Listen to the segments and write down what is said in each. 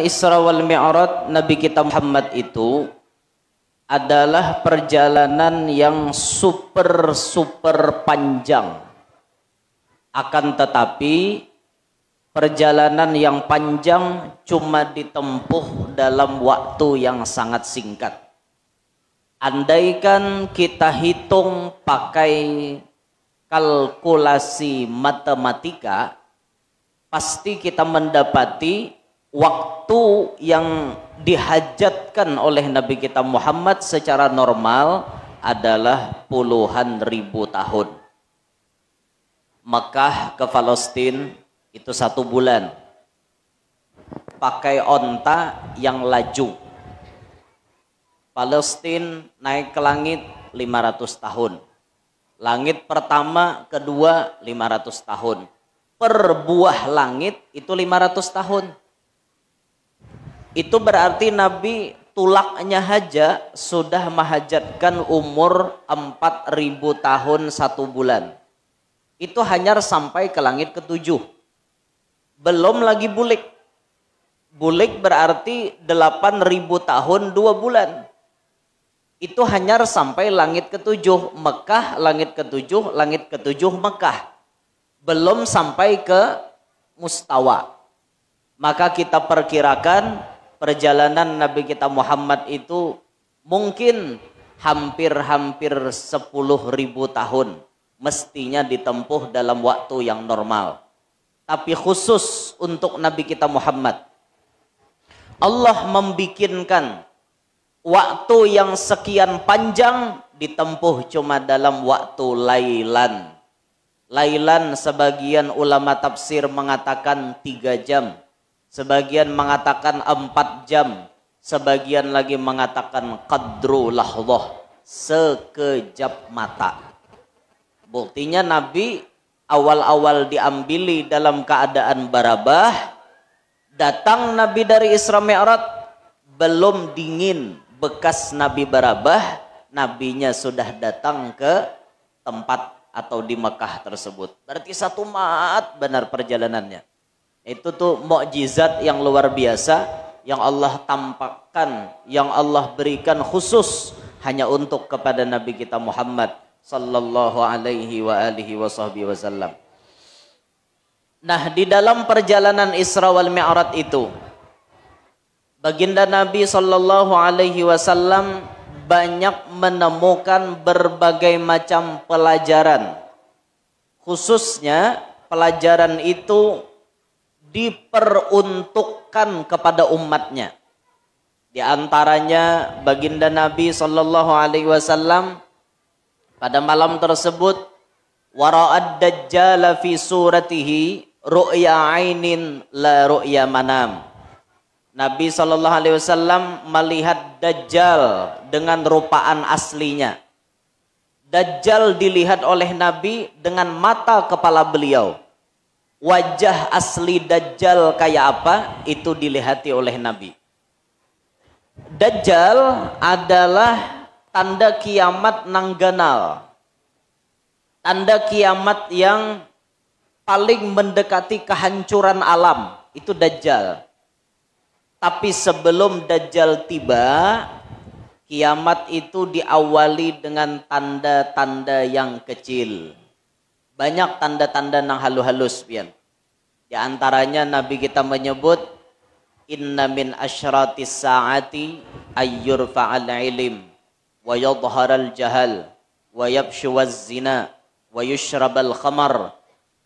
Isra wal Mi'raj Nabi kita Muhammad itu adalah perjalanan yang super panjang. Akan tetapi perjalanan yang panjang cuma ditempuh dalam waktu yang sangat singkat. Andaikan kita hitung pakai kalkulasi matematika, pasti kita mendapati waktu yang dihajatkan oleh Nabi kita Muhammad secara normal adalah puluhan ribu tahun. Mekah ke Palestina itu 1 bulan. Pakai onta yang laju. Palestina naik ke langit 500 tahun. Langit pertama, kedua 500 tahun. Per buah langit itu 500 tahun. Itu berarti Nabi tulaknya haja sudah menghajatkan umur 4000 tahun 1 bulan. Itu hanya sampai ke langit ke-7. Belum lagi bulik. Bulik berarti 8000 tahun 2 bulan. Itu hanya sampai langit ke-7. Mekah langit ke-7, langit ke-7 Mekah. Belum sampai ke Mustawa. Maka kita perkirakan perjalanan Nabi kita Muhammad itu mungkin hampir 10.000 tahun mestinya ditempuh dalam waktu yang normal. Tapi khusus untuk Nabi kita Muhammad, Allah membikinkan waktu yang sekian panjang ditempuh cuma dalam waktu lailan. Lailan sebagian ulama tafsir mengatakan 3 jam. Sebagian mengatakan 4 jam. Sebagian lagi mengatakan qadru lahdah, sekejap mata. Buktinya Nabi awal-awal diambili dalam keadaan barabah. Datang Nabi dari Isra Mi'raj, belum dingin bekas Nabi barabah, Nabinya sudah datang ke tempat atau di Mekah tersebut. Berarti 1 maat benar perjalanannya. Itu tuh mukjizat yang luar biasa yang Allah tampakkan, yang Allah berikan khusus hanya untuk kepada Nabi kita Muhammad sallallahu alaihi wa alihi wasallam. Nah, di dalam perjalanan Isra wal Mi'raj itu baginda Nabi sallallahu alaihi wasallam banyak menemukan berbagai macam pelajaran. Khususnya pelajaran itu diperuntukkan kepada umatnya. Di antaranya baginda Nabi sallallahu alaihi wasallam pada malam tersebut wara'ad dajjal fi suratihi ru'ya ainin la ru'ya manam. Nabi sallallahu alaihi wasallam melihat Dajjal dengan rupaan aslinya. Dajjal dilihat oleh Nabi dengan mata kepala beliau. Wajah asli Dajjal kayak apa itu dilihati oleh Nabi. Dajjal adalah tanda kiamat nangganal. Tanda kiamat yang paling mendekati kehancuran alam. Itu Dajjal. Tapi sebelum Dajjal tiba, kiamat itu diawali dengan tanda-tanda yang kecil. Banyak tanda-tanda yang halus-halus, pian. Di antaranya Nabi kita menyebut inna min asyratis saati ayyurfa'al ilim wa yadhharal jahal wa yabshuwaz zina wa yushrabal khamar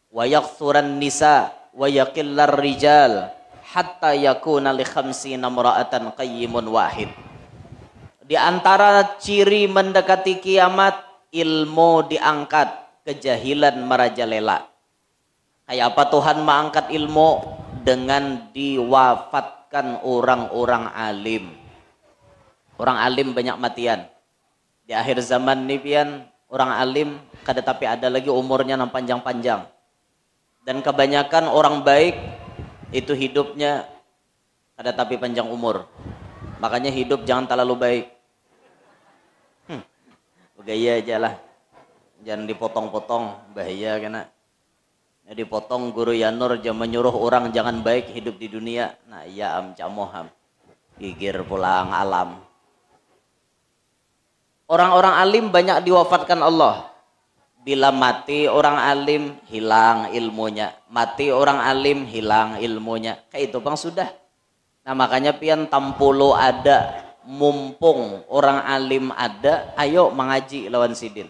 wa yakthuran nisa wa yaqillar rijal hatta yakuna li khamsina imra'atan qayyimun wahid. Di antara ciri mendekati kiamat, ilmu diangkat, kejahilan merajalela. Kayak apa Tuhan mengangkat ilmu? Dengan diwafatkan orang-orang alim. Orang alim banyak matian. Di akhir zaman nih pian, orang alim kada tapi ada lagi umurnya yang panjang-panjang. Dan kebanyakan orang baik itu hidupnya kada tapi panjang umur. Makanya hidup jangan terlalu baik. Gaya aja lah. Jangan dipotong-potong, bahaya kena. Dipotong guru Yanur jam menyuruh orang jangan baik hidup di dunia. Nah iya am camoham. Gigir pulang alam. Orang-orang alim banyak diwafatkan Allah. Bila mati orang alim hilang ilmunya. Mati orang alim hilang ilmunya. Kayak itu bang sudah. Nah makanya pian tampulo ada. Mumpung orang alim ada. Ayo mengaji lawan sidin.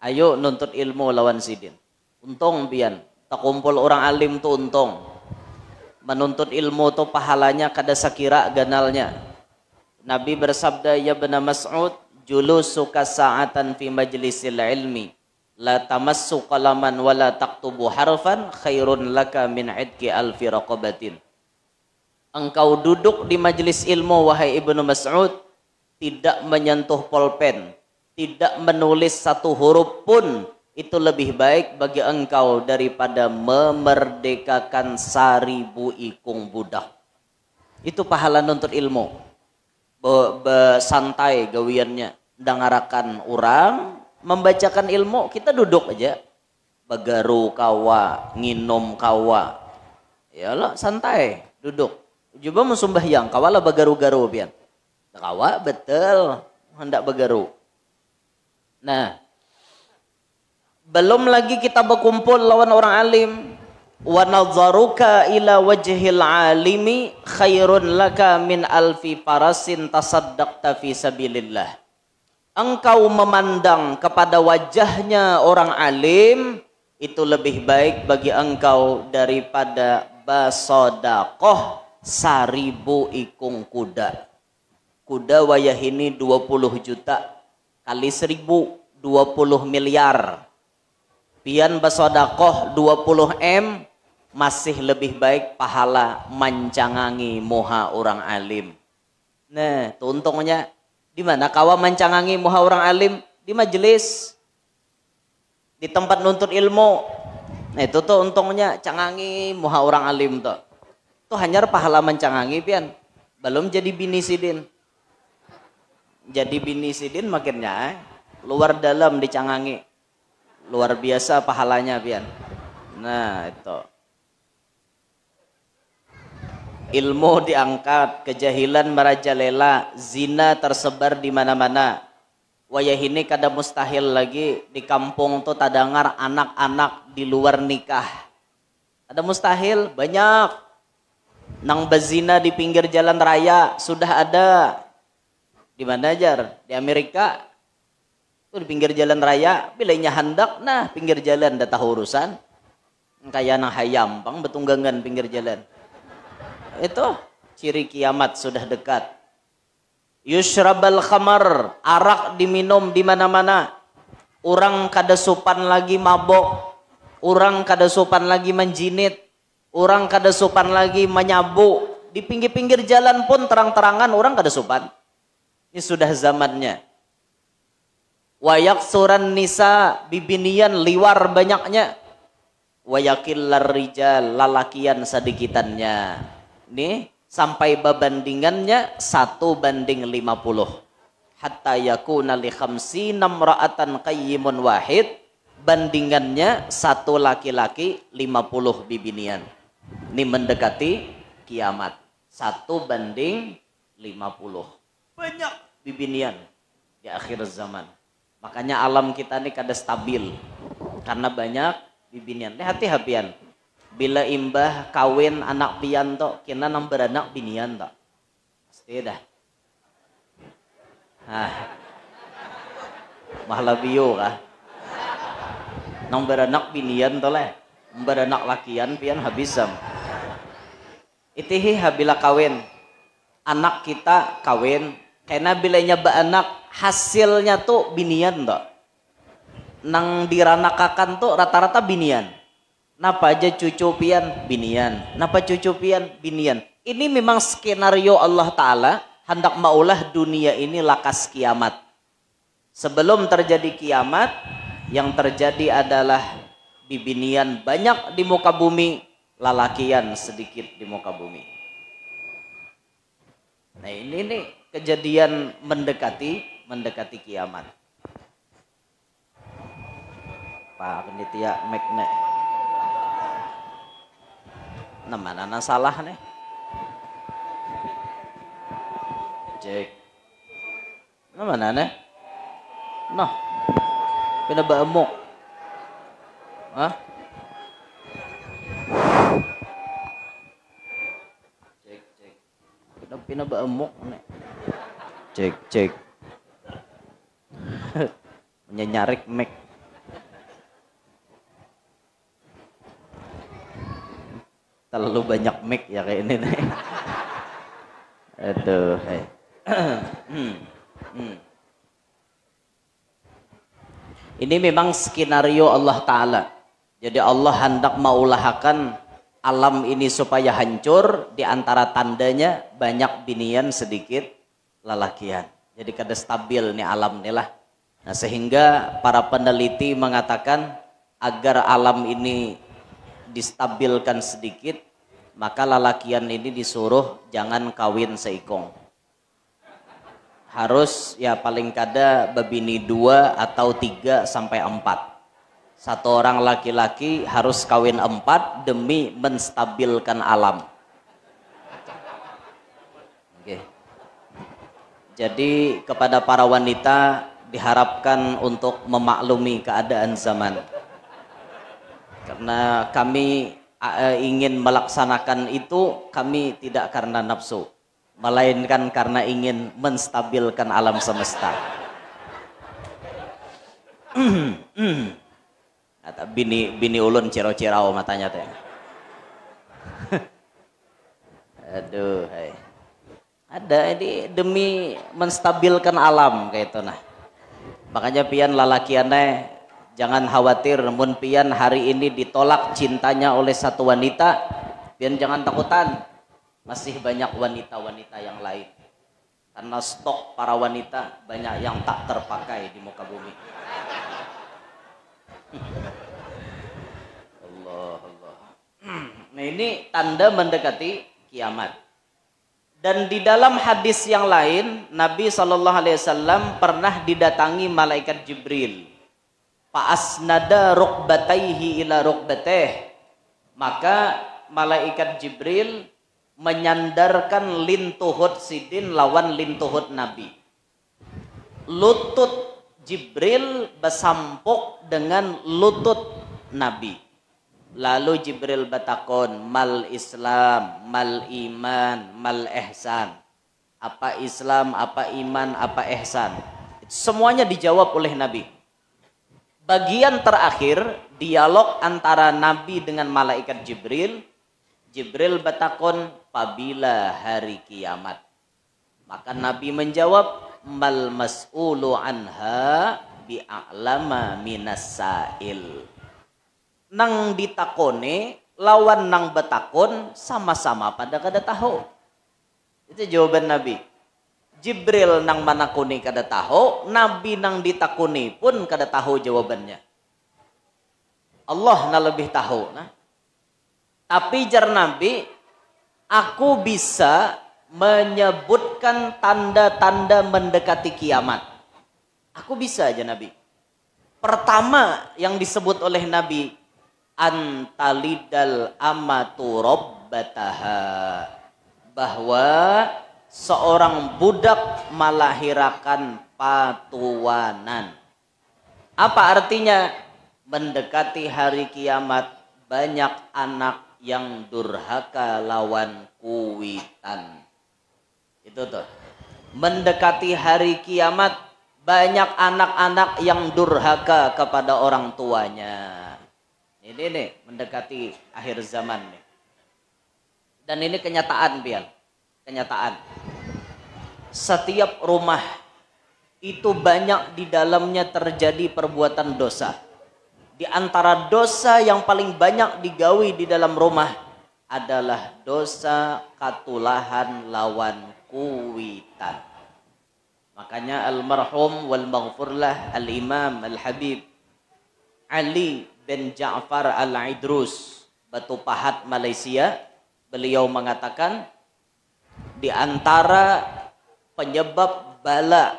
Ayo nuntut ilmu lawan sidin. Untung pian. Tak kumpul orang alim tuh untung. Menuntut ilmu tuh pahalanya kada sakira ganalnya. Nabi bersabda ya bin Mas'ud, julusuka sa'atan fi majlisil ilmi la tamassu qalaman wa la taktubu harfan khairun laka min idki alfi raqabatin. Engkau duduk di majelis ilmu wahai Ibnu Mas'ud, tidak menyentuh pulpen, tidak menulis satu huruf pun, itu lebih baik bagi engkau daripada memerdekakan 1000 ikung budak. Itu pahala nuntut ilmu. Santai gawiannya, dengarakan orang, membacakan ilmu, kita duduk aja. Bagaru kawa, nginum kawa. Yalah, santai, duduk. Coba musumbahyang, kawalah bagaru-garu pian. Kawa betul, hendak bagaru. Nah, belum lagi kita berkumpul lawan orang alim. Wa nadharuka ila wajhil alimi khairun laka min alfi farasin tasaddaqta fi sabilillah. Engkau memandang kepada wajahnya orang alim itu lebih baik bagi engkau daripada basodaqoh 1000 ikung kuda. Kuda wayah ini 20 juta kali 1000 20 miliar. Pian basodakoh 20 M masih lebih baik pahala mancangangi moha orang alim. Nah, itu untungnya di mana kawa mancangangi moha orang alim? Di majelis, di tempat nuntut ilmu. Nah, itu tuh untungnya cangangi moha orang alim tuh. Itu hanya pahala mancangangi pian. Belum jadi bini sidin. Jadi bini sidin makinnya luar dalam dicangangi. Luar biasa pahalanya pian. Nah itu. Ilmu diangkat, kejahilan merajalela, zina tersebar di mana-mana. Wayah ini kada mustahil lagi di kampung tuh tadangar anak-anak di luar nikah. Ada mustahil, banyak. Nang bezina di pinggir jalan raya sudah ada. Di mana ajar? Di Amerika. Itu di pinggir jalan raya, bilainya hendak, nah pinggir jalan dah tahu urusan. Kayak nang hayam, pang betunggangan pinggir jalan. Itu ciri kiamat sudah dekat. Yushrabal khamar, arak diminum di mana-mana. Orang kada sopan lagi mabok, orang kada sopan lagi menjinit, orang kada sopan lagi menyabu. Di pinggir-pinggir jalan pun terang-terangan orang kada sopan. Ini sudah zamannya. Wayak suran nisa bibinian liwar banyaknya. Wayakillar rijal lalakian sedikitannya. Nih sampai babandingannya 1:50. Hatta yakuna li khamsina imra'atan qayyimun wahid. Bandingannya 1 laki-laki 50 bibinian. Ini mendekati kiamat. 1:50. Banyak bibinian di akhir zaman. Makanya alam kita ini kada stabil karena banyak bibinian. Hati-hati pian. Bila imbah kawin anak pian to, kena nang beranak binian to. Pasti dah. Mahla bio kah? Nang beranak binian to leh. Beranak lakian pian habisam. Itihi habila kawin. Anak kita kawin. Karena bilanya beranak hasilnya tuh binian toh. Nang diranakakan tuh rata-rata binian. Napa aja cucu pian binian. Napa cucu pian binian. Ini memang skenario Allah Ta'ala hendak maulah dunia ini lakas kiamat. Sebelum terjadi kiamat, yang terjadi adalah bibinian banyak di muka bumi, lalakian sedikit di muka bumi. Nah ini nih kejadian mendekati kiamat. Pak Penitia Mekne. Nah, mana na salah nih? Cek. Nah, mana nih? Noh. Pinabaamok. Hah? Cek, cek. Pinabaamok nih. Cek, cek. Menyenyarik mic. Terlalu banyak mic ya kayak ini nih. Aduh, hey. Ini memang skenario Allah Ta'ala. Jadi Allah hendak maulahakan alam ini supaya hancur. Di antara tandanya banyak binian, sedikit lalakian. Jadi kada stabil nih alam nih lah. Nah, sehingga para peneliti mengatakan agar alam ini distabilkan sedikit, maka lalakian ini disuruh jangan kawin seikong. Harus ya paling kada babini 2 atau 3 sampai 4. Satu orang laki-laki harus kawin 4 demi menstabilkan alam. Oke. Jadi kepada para wanita diharapkan untuk memaklumi keadaan zaman. Karena kami ingin melaksanakan itu, kami tidak karena nafsu, melainkan karena ingin menstabilkan alam semesta. Kata bini ulun ciro-cirau matanya teh. Aduh, hai. Ada ini demi menstabilkan alam kayak itu nah. Makanya pian lalakiannya jangan khawatir, namun pian hari ini ditolak cintanya oleh satu wanita, pian jangan takutan. Masih banyak wanita-wanita yang lain. Karena stok para wanita banyak yang tak terpakai di muka bumi. Allah, Allah. Nah, ini tanda mendekati kiamat. Dan di dalam hadis yang lain, Nabi SAW pernah didatangi malaikat Jibril. Fa'asnada rukbataihi ila rukbateh. Maka malaikat Jibril menyandarkan lintuhut sidin lawan lintuhut Nabi. Lutut Jibril besampuk dengan lutut Nabi. Lalu Jibril batakon, mal Islam, mal iman, mal ihsan. Apa Islam, apa iman, apa ihsan. Semuanya dijawab oleh Nabi. Bagian terakhir, dialog antara Nabi dengan malaikat Jibril. Jibril batakon, pabila hari kiamat. Maka Nabi menjawab, mal mas'ulu anha bi'a'lama minas sa'il. Nang ditakone lawan nang betakon sama-sama pada kada tahu. Itu jawaban Nabi. Jibril nang manakuni kada tahu, Nabi nang ditakuni pun kada tahu jawabannya. Allah na lebih tahu. Nah. Tapi jar Nabi, aku bisa menyebutkan tanda-tanda mendekati kiamat. Aku bisa aja Nabi. Pertama yang disebut oleh Nabi, antalidal amatu rabbataha, bahwa seorang budak melahirkan patuanan. Apa artinya? Mendekati hari kiamat banyak anak yang durhaka lawan kuwitan. Itu tuh. Mendekati hari kiamat banyak anak-anak yang durhaka kepada orang tuanya. Ini nih mendekati akhir zaman nih. Dan ini kenyataan Bial. Kenyataan. Setiap rumah itu banyak di dalamnya terjadi perbuatan dosa. Di antara dosa yang paling banyak digawi di dalam rumah adalah dosa katulahan lawan kuwitan. Makanya almarhum wal maghfurlah al-imam al-habib Ali bin Ja'far al-Idrus, Batu Pahat, Malaysia, beliau mengatakan di antara penyebab bala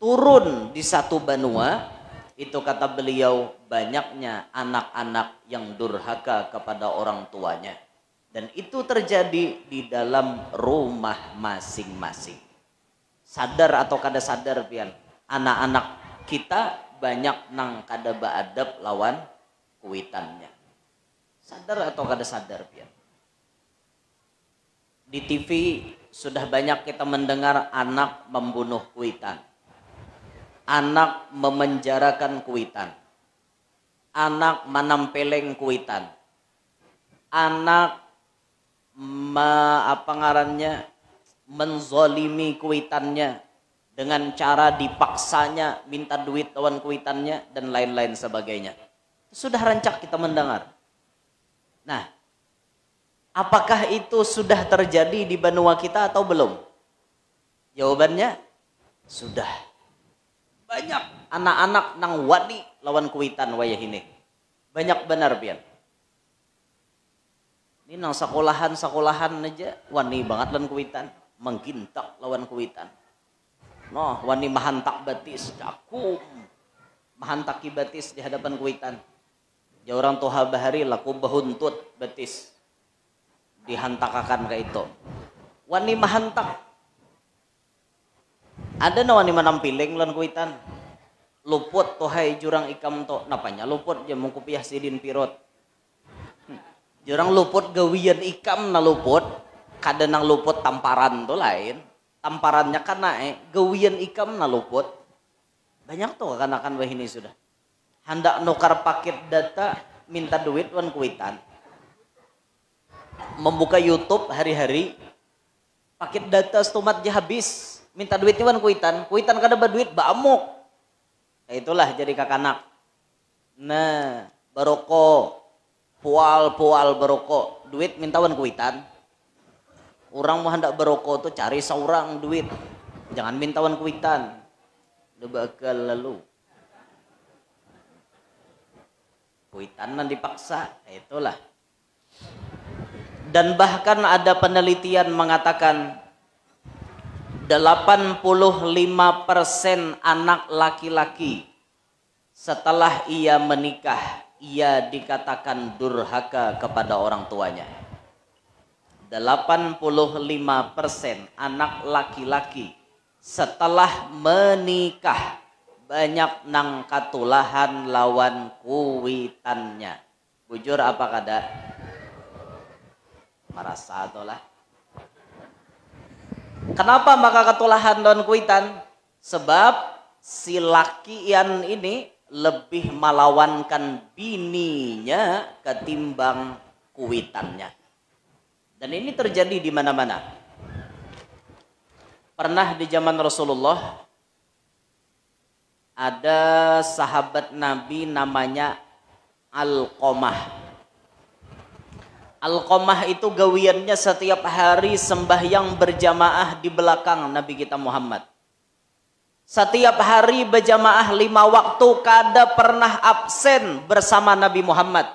turun di satu benua itu, kata beliau, banyaknya anak-anak yang durhaka kepada orang tuanya. Dan itu terjadi di dalam rumah masing-masing. Sadar atau kada sadar pian, anak-anak kita banyak nang kada baadab lawan kuitannya. Sadar atau kada sadar pian. Di TV sudah banyak kita mendengar anak membunuh kuitan. Anak memenjarakan kuitan. Anak menampeleng kuitan. Anak menzolimi kuitannya dengan cara dipaksanya minta duit lawan kuitannya dan lain-lain sebagainya. Sudah rancak kita mendengar. Nah, apakah itu sudah terjadi di benua kita atau belum? Jawabannya sudah. Banyak anak-anak nang wani lawan kuitan wayah ini. Banyak benar pian. Ini nang sekolahan aja wani banget lawan kuitan, menggintak lawan kuitan. Noh, wani mahantak batis, cakum. Mahantaki batis di hadapan kuitan. Ya orang toha bahari laku bahuntut batis. Dihantakakan ke itu. Wani mahantak. Ada na wani manampiling lawan kuitan. Luput tohai jurang ikam to. Napanya luput je mengkupiah sidin pirot. Jurang luput gawian ikam na luput, kada nang luput tamparan to lain. Tamparannya kan naik, gawian ikam na luput. Banyak tuh kanakan wah ini sudah. Hendak nukar paket data minta duit wan kuitan. Membuka YouTube hari-hari paket data stomat je habis, minta duitnya wan kuitan. Kuitan kada berduit baamuk. Nah, itulah jadi kakanak. Nah, baroko pual beroko duit mintawan kuitan. Orang mau hendak beroko tuh cari seorang duit, jangan mintawan kuitan. Bakal lalu kuitan nan dipaksa, itulah. Dan bahkan ada penelitian mengatakan 85% anak laki-laki setelah ia menikah ia dikatakan durhaka kepada orang tuanya. 85% anak laki-laki setelah menikah banyak nang katulahan lawan kuitannya. Bujur apa kada? Merasa itulah. Kenapa maka katulahan lawan kuitan? Sebab si lakian ini lebih melawankan bininya ketimbang kuitannya. Dan ini terjadi di mana-mana. Pernah di zaman Rasulullah ada sahabat Nabi namanya Alqamah. Alqamah itu gawiannya setiap hari sembahyang berjamaah di belakang Nabi kita Muhammad. Setiap hari berjamaah 5 waktu, kada pernah absen bersama Nabi Muhammad.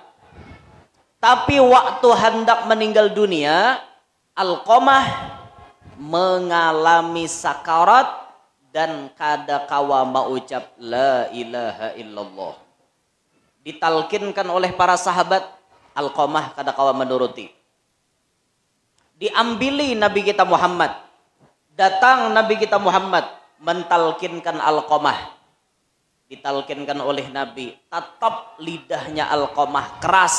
Tapi waktu hendak meninggal dunia, Alqamah mengalami sakarat dan kada kawa mengucap la ilaha illallah. Ditalkinkan oleh para sahabat, Alqamah kada kawa menuruti. Diambili Nabi kita Muhammad. Datang Nabi kita Muhammad mentalkinkan Alqamah. Ditalkinkan oleh Nabi, tetap lidahnya Alqamah keras,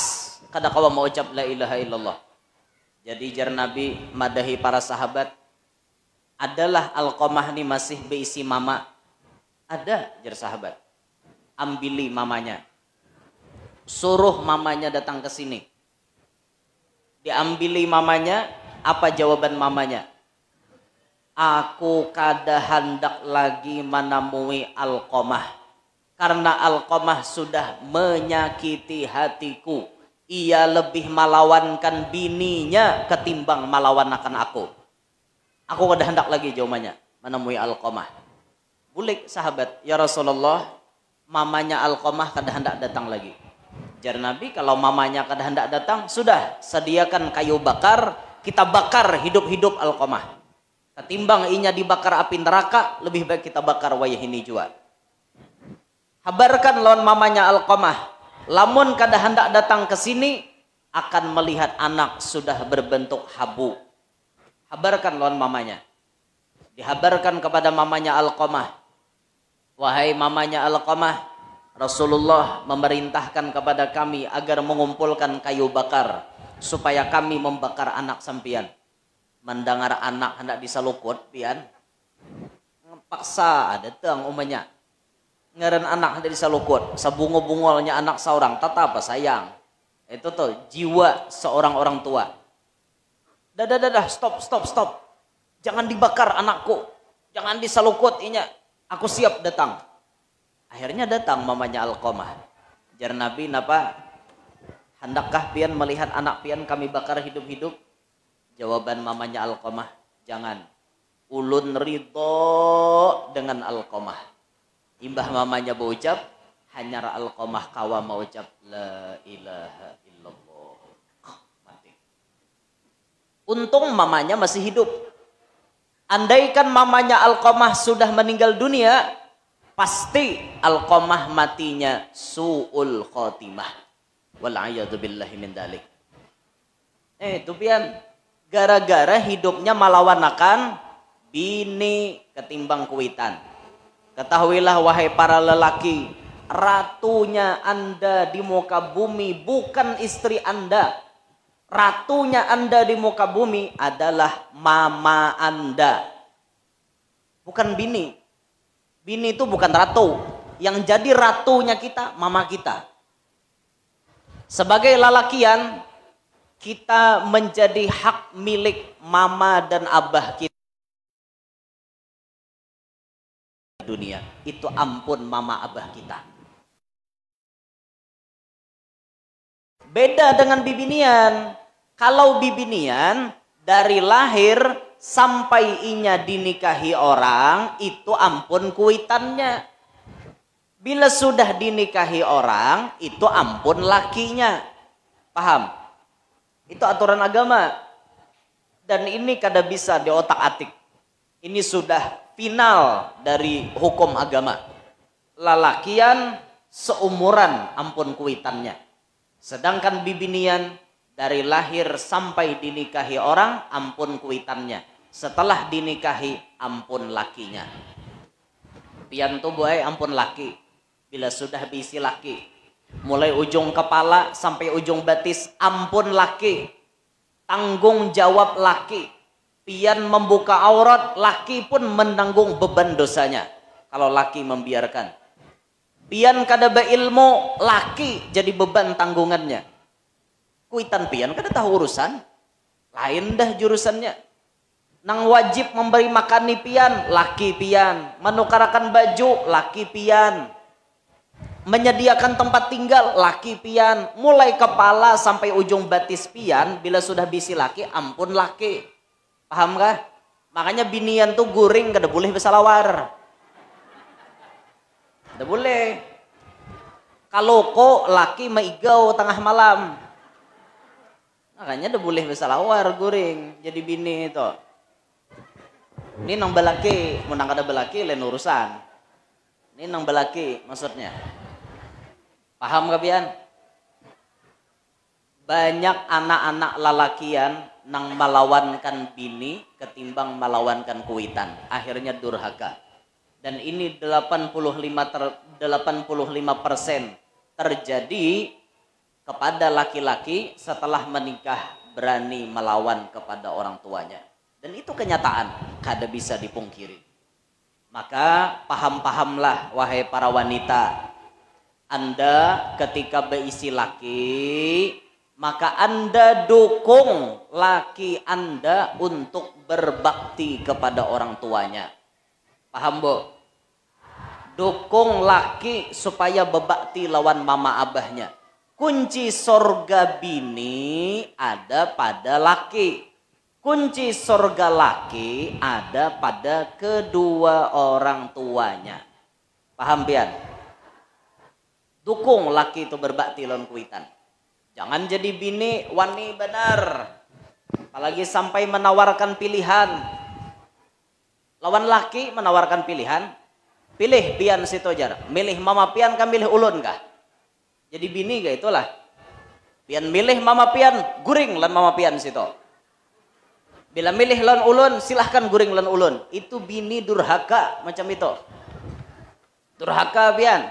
kada kawa mengucap la ilaha illallah. Jadi jar Nabi madahi para sahabat, adalah Alqamah ini masih beisi mama? Ada, jar sahabat. Ambili mamanya. Suruh mamanya datang ke sini. Diambili mamanya, apa jawaban mamanya? Aku kada hendak lagi menemui Alqamah. Karena Alqamah sudah menyakiti hatiku. Ia lebih melawankan bininya ketimbang melawankan aku. Aku kada hendak lagi jawabannya menemui Alqamah. Bulik sahabat, ya Rasulullah, mamanya Alqamah kada hendak datang lagi. Jar Nabi, kalau mamanya kada hendak datang, sudah sediakan kayu bakar, kita bakar hidup-hidup Alqamah. Ketimbang inya dibakar api neraka, lebih baik kita bakar wayah ini juga. Habarkan lawan mamanya Alqamah, lamun kada hendak datang ke sini, akan melihat anak sudah berbentuk habu. Habarkan lawan mamanya. Dihabarkan kepada mamanya Alqamah. Wahai mamanya Alqamah, Rasulullah memerintahkan kepada kami agar mengumpulkan kayu bakar supaya kami membakar anak sampian. Mendengar anak hendak disalukut pian, paksa ada teng umanya. Ngeren anak hendak disalukut, sabungo-bungolnya anak seorang, tetap sayang. Itu tuh jiwa seorang orang tua. Dah, stop. Jangan dibakar anakku. Jangan disalukut inya. Aku siap datang. Akhirnya datang mamanya Alqamah. Jar Nabi napa? Hendakkah pian melihat anak pian kami bakar hidup-hidup? Jawaban mamanya Alqamah, jangan. Ulun ridho dengan Alqamah. Imbah mamanya berucap, hanya Alqamah kawa mau ucap la ilaha illallah. Mati. Untung mamanya masih hidup. Andaikan mamanya Alqamah sudah meninggal dunia, pasti Alqamah matinya su'ul khotimah. Wal'ayadu billahi min dalik. Itu pian, gara-gara hidupnya malawanakan bini ketimbang kuitan. Ketahuilah wahai para lelaki, ratunya Anda di muka bumi bukan istri Anda. Ratunya Anda di muka bumi adalah mama Anda. Bukan bini. Bini itu bukan ratu. Yang jadi ratunya kita, mama kita. Sebagai lelakian, kita menjadi hak milik mama dan abah kita. Dunia itu ampun mama abah kita. Beda dengan bibinian. Kalau bibinian dari lahir sampai inya dinikahi orang itu ampun kuitannya. Bila sudah dinikahi orang itu ampun lakinya. Paham? Itu aturan agama. Dan ini kada bisa diotak-atik. Ini sudah final dari hukum agama. Lalakian seumuran ampun kuitannya. Sedangkan bibinian dari lahir sampai dinikahi orang ampun kuitannya. Setelah dinikahi ampun lakinya. Pian tuh boy ampun laki. Bila sudah bisi laki. Mulai ujung kepala sampai ujung batis ampun laki. Tanggung jawab laki. Pian membuka aurat, laki pun menanggung beban dosanya. Kalau laki membiarkan. Pian kada beilmu, laki jadi beban tanggungannya. Kuitan pian kada tahu urusan. Lain dah jurusannya. Nang wajib memberi makan ni pian, laki pian. Menukarakan baju, laki pian. Menyediakan tempat tinggal, laki pian. Mulai kepala sampai ujung batis pian, bila sudah bisi laki, ampun laki. Paham kah? Makanya binian tuh guring kada boleh bersalawar. Kada boleh. Kalau kok laki maigau tengah malam. Makanya kada boleh bersalawar guring jadi bini itu. Ini nang belaki, mun nang kada belaki lain urusan. Ini nang belaki maksudnya. Paham kah pian? Banyak anak-anak lalakian nang melawankan bini ketimbang melawankan kuitan. Akhirnya durhaka. Dan ini 85% terjadi kepada laki-laki setelah menikah berani melawan kepada orang tuanya. Dan itu kenyataan, kada bisa dipungkiri. Maka paham-pahamlah wahai para wanita. Anda ketika berisi laki, maka Anda dukung laki Anda untuk berbakti kepada orang tuanya. Paham bu? Dukung laki supaya berbakti lawan mama abahnya. Kunci sorga bini ada pada laki. Kunci sorga laki ada pada kedua orang tuanya. Paham pian? Dukung laki itu berbakti lawan kuitan. Jangan jadi bini wani benar. Apalagi sampai menawarkan pilihan. Lawan laki menawarkan pilihan. Pilih pian situ jar. Milih mama pian kah milih ulun kah? Jadi bini kah itulah. Pian milih mama pian, guring lan mama pian situ. Bila milih lan ulun, silahkan guring lan ulun. Itu bini durhaka macam itu. Durhaka pian.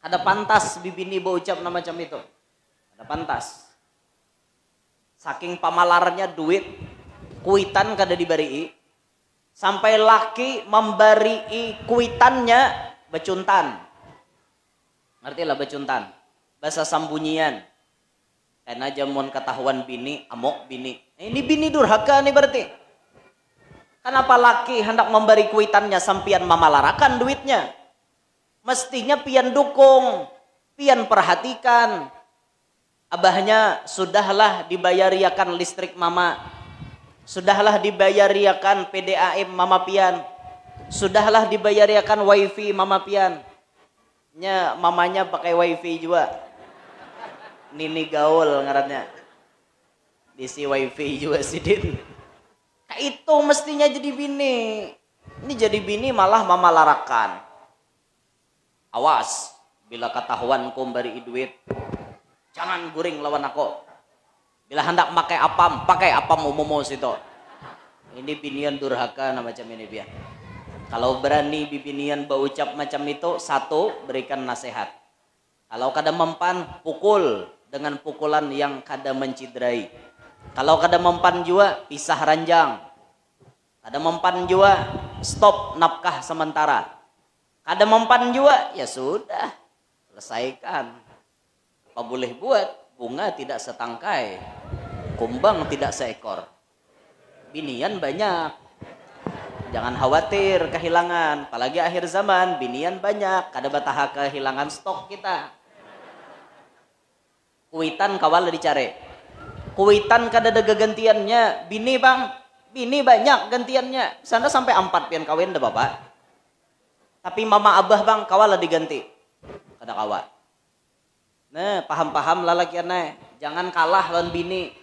Ada pantas bibini berucap nama macam itu. Ada pantas. Saking pamalarnya duit, kuitan kada dibari. Sampai laki memberi kuitannya becuntan. Ngerti lah becuntan. Bahasa sambunyian. Karena jamuan ketahuan bini, amok bini. Ini bini durhaka nih berarti. Kenapa laki hendak memberi kuitannya sampian mamalarakan duitnya? Mestinya pian dukung, pian perhatikan. Abahnya sudahlah dibayariakan listrik mama. Sudahlah dibayariakan PDAM mama pian. Sudahlah dibayariakan wifi mama pian. Nya mamanya pakai wifi juga. Nini gaul ngarannya. Disi wifi juga sidin. Nah, itu mestinya jadi bini. Ini jadi bini malah mamalarakan. Awas, bila ketahuan ku beri duit, jangan guring lawan aku. Bila hendak pakai apam umumu situ. Ini binian durhaka nama macam ini dia. Kalau berani bibinian berucap macam itu, satu, berikan nasihat. Kalau kada mempan, pukul dengan pukulan yang kada menciderai. Kalau kada mempan juga, pisah ranjang. Kada mempan juga, stop nafkah sementara. Kada mempan juga, ya sudah, selesaikan. Apa boleh buat? Bunga tidak setangkai, kumbang tidak seekor. Binian banyak. Jangan khawatir kehilangan, apalagi akhir zaman, binian banyak, kada batah kehilangan stok kita. Kuitan kawal dicari. Kuitan kada ada gantiannya, bini bang, bini banyak gantiannya. Sana sampai 4 pian kawin dah bapak. Tapi mama abah bang kawal diganti. Kada kawal. Nah, paham-paham lalakian jangan kalah lawan bini.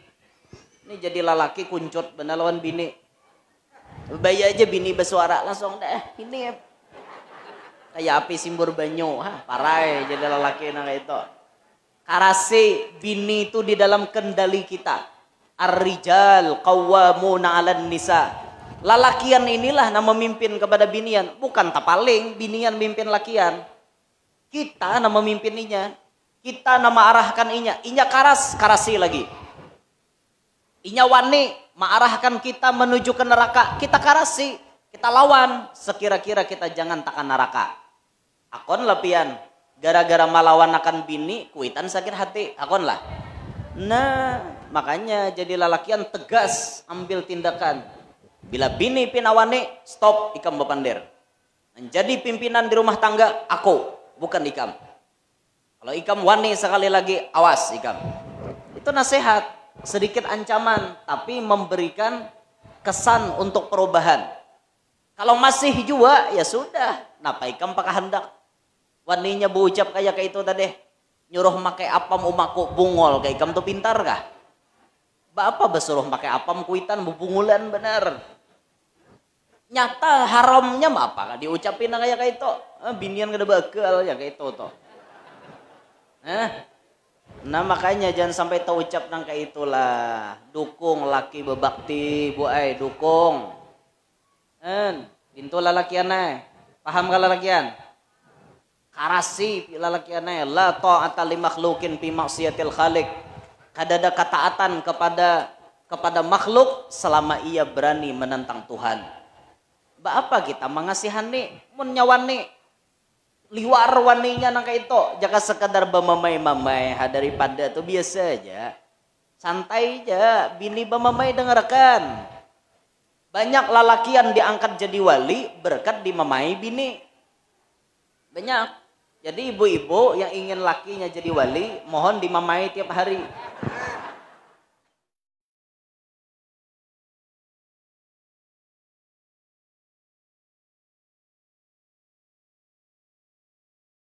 Ini jadi lalaki kuncut benar lawan bini. Bayar aja bini bersuara langsung dah ini kayak api simbur banyu, parai jadi lelaki nang itu. Karase bini itu di dalam kendali kita. Ar-rijal qawwamuna 'alan nisa. Lalakian inilah nama memimpin kepada binian, bukan tapaling binian mimpin lakian. Kita nama memimpininya. Kita nama arahkan inya karasi lagi. Inya wani mengarahkan kita menuju ke neraka, kita karasi, kita lawan. Sekira-kira kita jangan takan neraka. Akon lapian, gara-gara malawan akan bini, kuitan sakit hati, akon lah. Nah, makanya jadi lalakian tegas, ambil tindakan. Bila bini pinawani, stop, ikam bepandir. Menjadi pimpinan di rumah tangga, aku, bukan ikam. Kalau ikam wani sekali lagi, awas ikam. Itu nasihat. Sedikit ancaman, tapi memberikan kesan untuk perubahan. Kalau masih juga, ya sudah. Napa ikam pakai hendak? Waninya berucap kayak itu tadi. Nyuruh pakai apam umaku bungol. Kayak ikam tuh pintar kah? Bapak bersuruh pakai apam kuitan bubungulan bener. Nyata haramnya apa? Diucapin kayak itu. Binian kada bakal ya kayak itu tuh. Nah makanya jangan sampai terucap nang kayak itulah. Dukung laki bebakti, bu dukung. Pintu lalakian paham kalau lalakian? Karasi lalakian la ta'ata li makhlukin fi maksiatil khaliq. Kada ada ketaatan kepada makhluk selama ia berani menentang Tuhan. Apa kita mengasihani mun nyawani liwar waninya nang itu jaka sekadar bamamai-mamai daripada tuh biasa aja santai aja bini bamamai dengarkan. Banyak lalakian diangkat jadi wali berkat dimamai bini banyak. Jadi ibu-ibu yang ingin lakinya jadi wali mohon dimamai tiap hari.